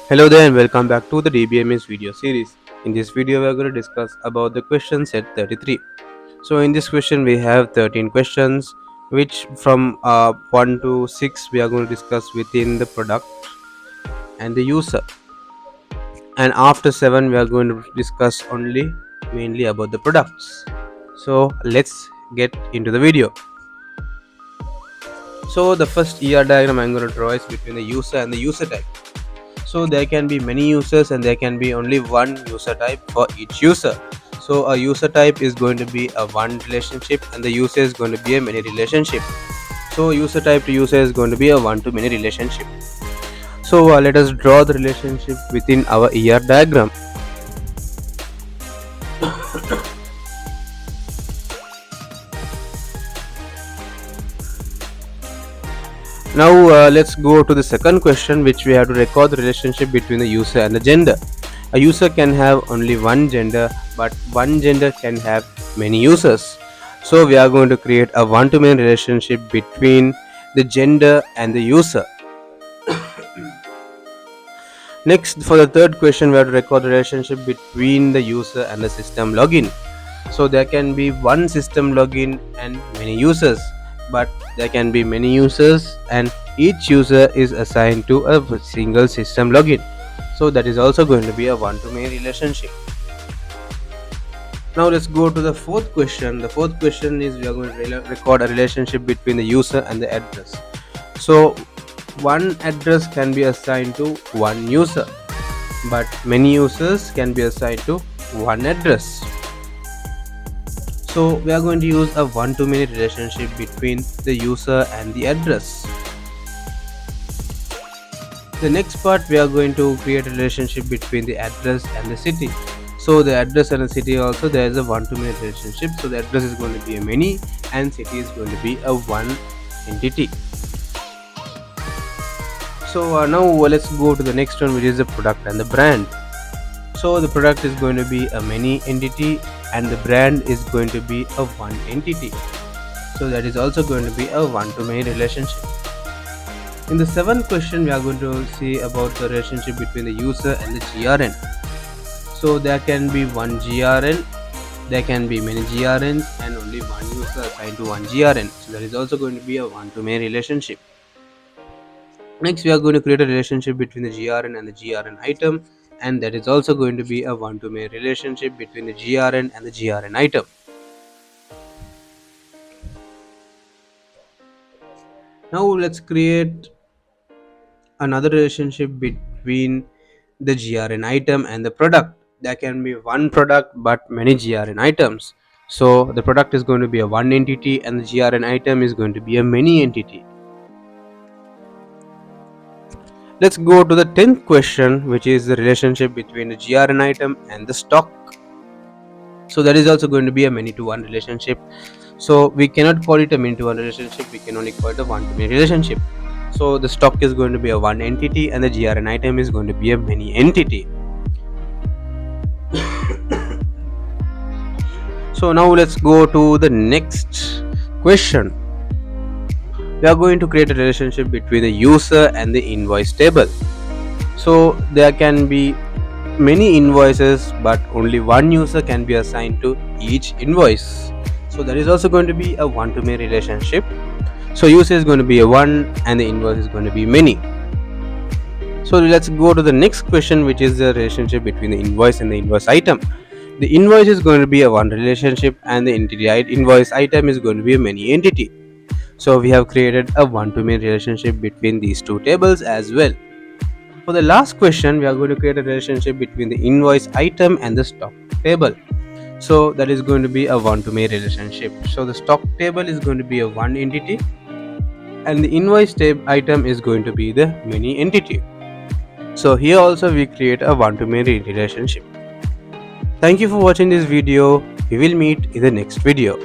Hello there and welcome back to the DBMS video series. In this video we are going to discuss about the question set 33. So in this question we have 13 questions which from 1 to 6 we are going to discuss within the product and the user, and after 7 we are going to discuss only mainly about the products. So let's get into the video. So the first ER diagram I'm going to draw is between the user and the user type. So there can be many users and there can be only one user type for each user. So a user type is going to be a one relationship and the user is going to be a many relationship. So user type to user is going to be a one to many relationship. So let us draw the relationship within our ER diagram. Now let's go to the second question, which we have to record the relationship between the user and the gender. A user can have only one gender, but one gender can have many users. So we are going to create a one-to-many relationship between the gender and the user. Next, for the third question, we have to record the relationship between the user and the system login. So there can be one system login and many users, but there can be many users and each user is assigned to a single system login. So that is also going to be a one-to-many relationship. Now let's go to the fourth question. The fourth question is we are going to record a relationship between the user and the address. So one address can be assigned to one user, but many users can be assigned to one address. So we are going to use a one-to-many relationship between the user and the address. The next part, we are going to create a relationship between the address and the city. So the address and the city also, there is a one-to-many relationship. So the address is going to be a many and city is going to be a one entity. So now let's go to the next one, which is the product and the brand. So the product is going to be a many entity and the brand is going to be a one entity. So that is also going to be a one-to-many relationship. In the seventh question, we are going to see about the relationship between the user and the GRN. So there can be one GRN, there can be many GRNs and only one user assigned to one GRN. So that is also going to be a one-to-many relationship. Next, we are going to create a relationship between the GRN and the GRN item, and that is also going to be a one-to-many relationship between the GRN and the GRN item. Now let's create another relationship between the GRN item and the product. There can be one product but many GRN items. So the product is going to be a one entity and the GRN item is going to be a many entity. Let's go to the 10th question, which is the relationship between the GRN item and the stock. So that is also going to be a many to one relationship. So we cannot call it a many to one relationship, we can only call it a one to many relationship. So the stock is going to be a one entity and the GRN item is going to be a many entity. So now let's go to the next question. We are going to create a relationship between the user and the invoice table. So there can be many invoices but only one user can be assigned to each invoice. So that is also going to be a one-to-many relationship. So user is going to be a one and the invoice is going to be many. So let's go to the next question, which is the relationship between the invoice and the invoice item. The invoice is going to be a one relationship and the entity invoice item is going to be a many entity. So we have created a one-to-many relationship between these two tables as well. For the last question, we are going to create a relationship between the invoice item and the stock table. So that is going to be a one-to-many relationship. So the stock table is going to be a one entity and the invoice item is going to be the many entity. So here also we create a one-to-many relationship. Thank you for watching this video. We will meet in the next video.